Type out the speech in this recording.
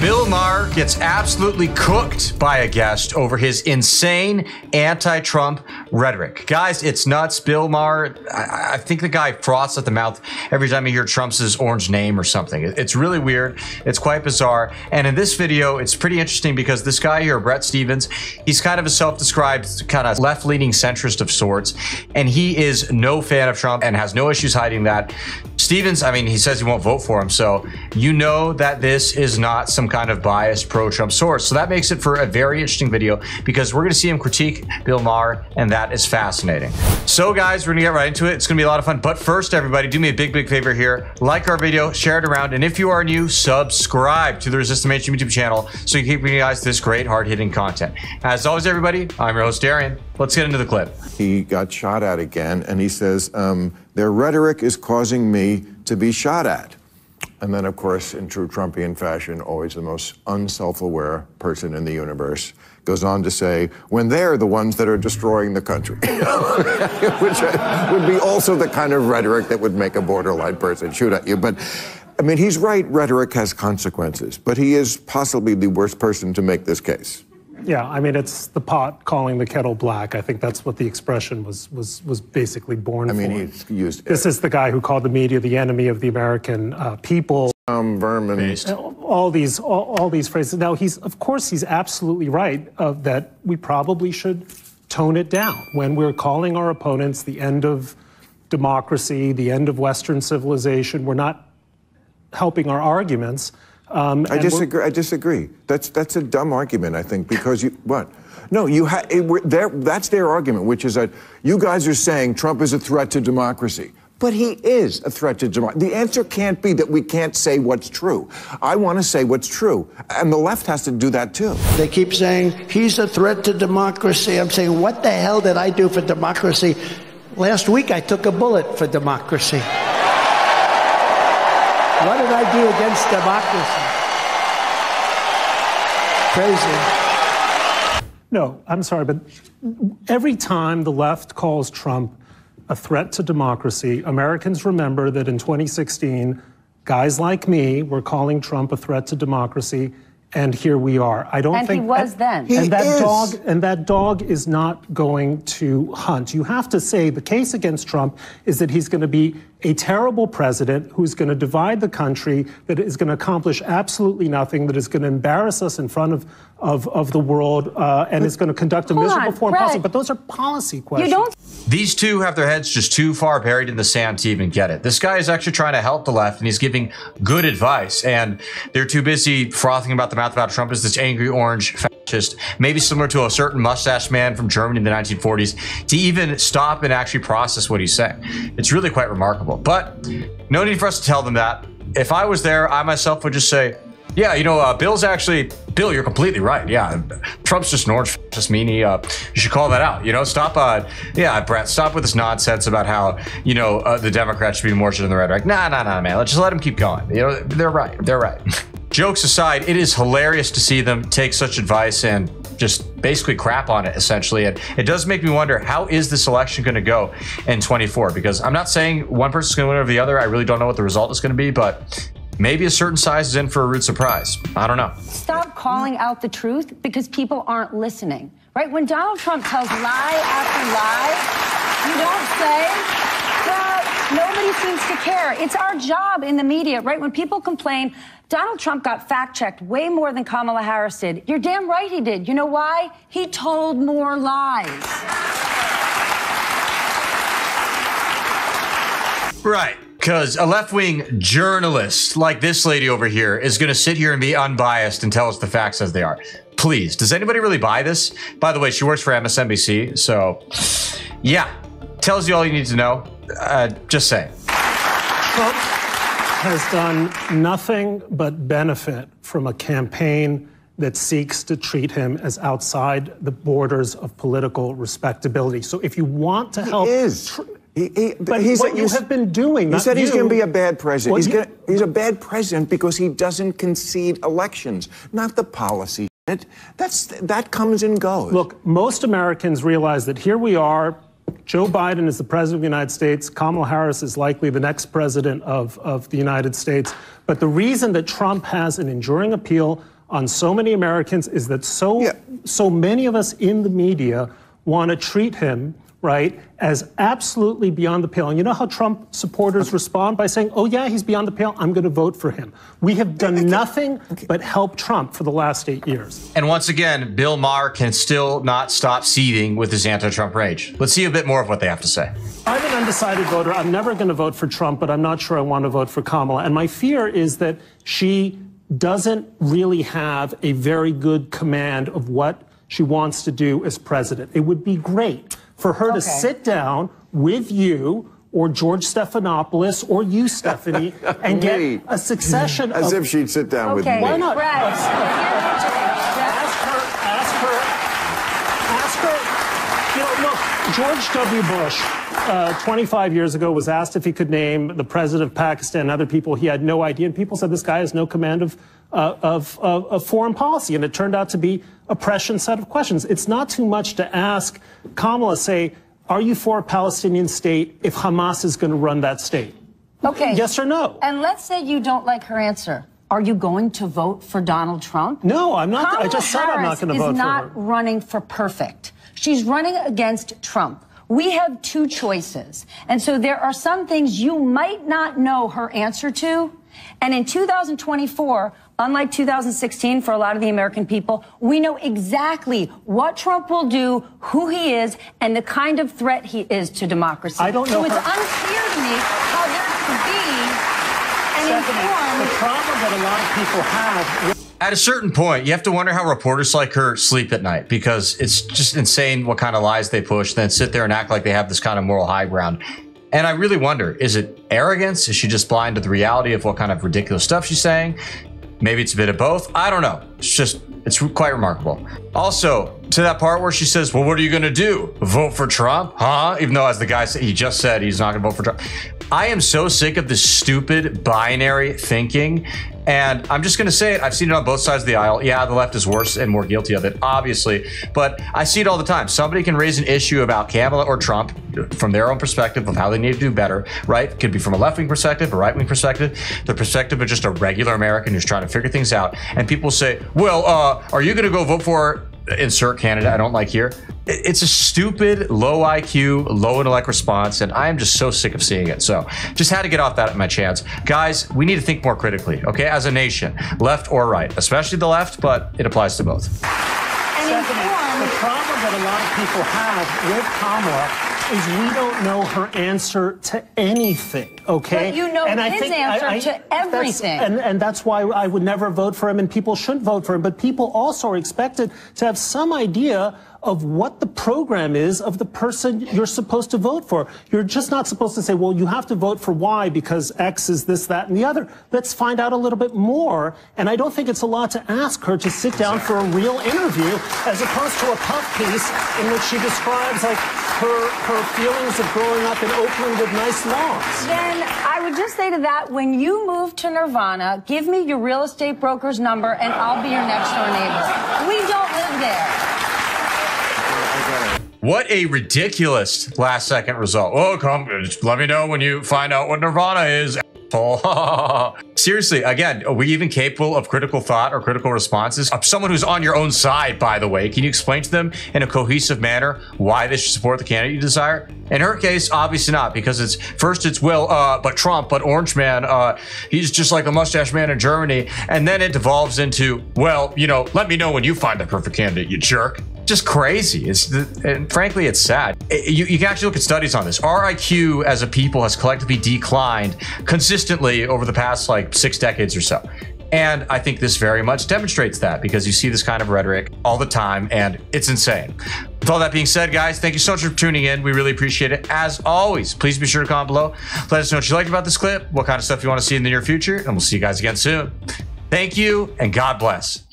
Bill Maher gets absolutely cooked by a guest over his insane anti-Trump rhetoric. Guys, it's nuts. Bill Maher, I think the guy froths at the mouth every time he hears Trump's orange name or something. It's really weird. It's quite bizarre. And in this video, it's pretty interesting because this guy here, Bret Stephens, he's kind of a self-described kind of left-leaning centrist of sorts. And he is no fan of Trump and has no issues hiding that. Stephens, I mean, he says he won't vote for him. So you know that this is not some kind of biased pro-Trump source. So that makes it for a very interesting video because we're going to see him critique Bill Maher, and that is fascinating. So guys, we're going to get right into it. It's going to be a lot of fun. But first, everybody, do me a big favor here. Like our video, share it around, and if you are new, subscribe to the Resist the Mainstream YouTube channel so you can keep bringing you guys this great, hard-hitting content. As always, everybody, I'm your host, Darian. Let's get into the clip. He got shot at again, and he says, their rhetoric is causing me to be shot at. And then, of course, in true Trumpian fashion, always the most unself-aware person in the universe, goes on to say, when they're the ones that are destroying the country. Which would be also the kind of rhetoric that would make a borderline person shoot at you. But, I mean, he's right, rhetoric has consequences, but he is possibly the worst person to make this case. Yeah, I mean, it's the pot calling the kettle black. I think that's what the expression was basically born for. I mean, he's used... This is the guy who called the media the enemy of the American people. Vermin. Based. All these phrases. Now, of course, he's absolutely right that we probably should tone it down when we're calling our opponents the end of democracy, the end of Western civilization. We're not helping our arguments. I disagree. That's a dumb argument, I think, because No, that's their argument, which is that you guys are saying Trump is a threat to democracy. But he is a threat to democracy. The answer can't be that we can't say what's true. I want to say what's true, and the left has to do that too. They keep saying he's a threat to democracy. I'm saying, what the hell did I do for democracy? Last week I took a bullet for democracy. What did I do against democracy? Crazy. No, I'm sorry, but every time the left calls Trump a threat to democracy, Americans remember that in 2016, guys like me were calling Trump a threat to democracy, and here we are. I don't think... And he was then. And that dog is not going to hunt. You have to say the case against Trump is that he's going to be a terrible president who's going to divide the country, that is going to accomplish absolutely nothing, that is going to embarrass us in front of the world, and is going to conduct a miserable foreign policy. But those are policy questions. These two have their heads just too far buried in the sand to even get it. This guy is actually trying to help the left, and he's giving good advice, and they're too busy frothing about the mouth about Trump as this angry orange fascist, maybe similar to a certain mustache man from Germany in the 1940s, to even stop and actually process what he's saying. It's really quite remarkable. But no need for us to tell them that. If I was there, I myself would just say, yeah, you know, Bill, you're completely right. Yeah, Trump's just an orange fascist meanie. You should call that out. You know, stop. Bret, stop with this nonsense about how, you know, the Democrats should be more in the rhetoric. Nah, man. Let's just let them keep going. You know, they're right. They're right. Jokes aside, it is hilarious to see them take such advice and just basically crap on it, essentially. And it does make me wonder, how is this election going to go in 24? Because I'm not saying one person's going to win over the other. I really don't know what the result is going to be, but maybe a certain size is in for a rude surprise. I don't know. Stop calling out the truth because people aren't listening, right? When Donald Trump tells lie after lie, you don't say, well, nobody seems to care. It's our job in the media, right? When people complain, Donald Trump got fact-checked way more than Kamala Harris did. You're damn right he did. You know why? He told more lies. Right. Because a left-wing journalist like this lady over here is going to sit here and be unbiased and tell us the facts as they are. Please, does anybody really buy this? By the way, she works for MSNBC, so yeah, tells you all you need to know. Just saying. Trump has done nothing but benefit from a campaign that seeks to treat him as outside the borders of political respectability. So if you want to help... But what you have been doing... He said he's going to be a bad president. He's a bad president because he doesn't concede elections, not the policy. That comes and goes. Look, most Americans realize that here we are Joe Biden is the president of the United States. Kamala Harris is likely the next president of the United States. But the reason that Trump has an enduring appeal on so many Americans is that so many of us in the media want to treat him, right, as absolutely beyond the pale. And you know how Trump supporters respond by saying, oh, yeah, he's beyond the pale, I'm going to vote for him. We have done nothing but help Trump for the last 8 years. And once again, Bill Maher can still not stop seething with his anti-Trump rage. Let's see a bit more of what they have to say. I'm an undecided voter. I'm never going to vote for Trump, but I'm not sure I want to vote for Kamala. And my fear is that she doesn't really have a very good command of what she wants to do as president. It would be great for her to sit down with you or George Stephanopoulos or you, Stephanie, and get a succession As if she'd sit down with me. Why not? Ask her, you know, look, George W. Bush, 25 years ago, was asked if he could name the president of Pakistan and other people. He had no idea. And people said this guy has no command of foreign policy. And it turned out to be a prescient set of questions. It's not too much to ask Kamala, say, are you for a Palestinian state if Hamas is going to run that state? Okay. Yes or no? And let's say you don't like her answer. Are you going to vote for Donald Trump? No, I'm not. Kamala I just said I'm not going to vote for her. Harris is not running for perfect. She's running against Trump. We have two choices. And so there are some things you might not know her answer to. And in 2024, unlike 2016 for a lot of the American people, we know exactly what Trump will do, who he is, and the kind of threat he is to democracy. I don't know. So it's unclear to me how there could be an informed... The problem that a lot of people have... At a certain point, you have to wonder how reporters like her sleep at night, because it's just insane what kind of lies they push, then sit there and act like they have this kind of moral high ground. And I really wonder, is it arrogance? Is she just blind to the reality of what kind of ridiculous stuff she's saying? Maybe it's a bit of both. I don't know. It's quite remarkable. Also, to that part where she says, well, what are you going to do? Vote for Trump? Huh? Even though, as the guy said, he just said he's not going to vote for Trump. I am so sick of this stupid binary thinking. And I'm just going to say it. I've seen it on both sides of the aisle. Yeah, the left is worse and more guilty of it, obviously. But I see it all the time. Somebody can raise an issue about Kamala or Trump from their own perspective of how they need to do better, right? Could be from a left-wing perspective, a right-wing perspective, the perspective of just a regular American who's trying to figure things out. And people say, well, are you going to go vote for insert candidate I don't like here? It's a stupid, low IQ, low intellect response, and I am just so sick of seeing it. So just had to get off that at my chance. Guys, we need to think more critically, okay, as a nation, left or right, especially the left, but it applies to both. The problem that a lot of people have with Kamala is we don't know her answer to anything, okay? But you know his answer to everything. And that's why I would never vote for him, and people shouldn't vote for him. But people also are expected to have some idea of what the program is of the person you're supposed to vote for. You're just not supposed to say, well, you have to vote for Y because X is this, that, and the other. Let's find out a little bit more. And I don't think it's a lot to ask her to sit down for a real interview as opposed to a puff piece in which she describes like her feelings of growing up in Oakland with nice lawns. Then I would just say to that, when you move to Nirvana, give me your real estate broker's number and I'll be your next door neighbor. We don't live there. What a ridiculous last second result. Oh, come, let me know when you find out what Nirvana is. Seriously, again, are we even capable of critical thought or critical responses? Someone who's on your own side, by the way, can you explain to them in a cohesive manner why they should support the candidate you desire? In her case, obviously not, because it's but Trump, but Orange Man, he's just like the mustache man in Germany. And then it devolves into, well, you know, let me know when you find the perfect candidate, you jerk. Just crazy. And frankly, it's sad. You can actually look at studies on this. Our IQ as a people has collectively declined consistently over the past like 6 decades or so. And I think this very much demonstrates that, because you see this kind of rhetoric all the time and it's insane. With all that being said, guys, thank you so much for tuning in. We really appreciate it. As always, please be sure to comment below. Let us know what you liked about this clip, what kind of stuff you want to see in the near future, and we'll see you guys again soon. Thank you, and God bless.